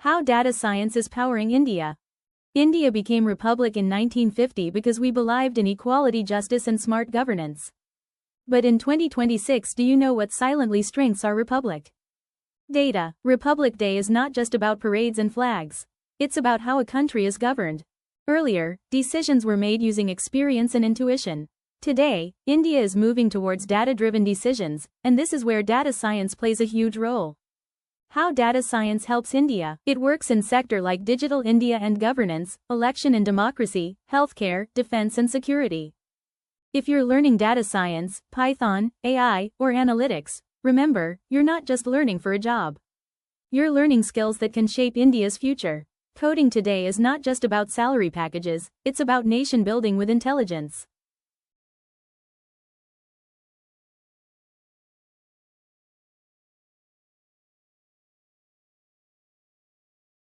How data science is powering India. India became republic in 1950 because we believed in equality, justice and smart governance. But in 2026, do you know what silently strengthens our republic? Data. Republic Day is not just about parades and flags. It's about how a country is governed. Earlier, decisions were made using experience and intuition. Today, India is moving towards data-driven decisions, and this is where data science plays a huge role. How data science helps India. It works in sectors like digital India and governance, election and democracy, healthcare, defense and security. If you're learning data science, Python, AI, or analytics, remember, you're not just learning for a job. You're learning skills that can shape India's future. Coding today is not just about salary packages, it's about nation building with intelligence.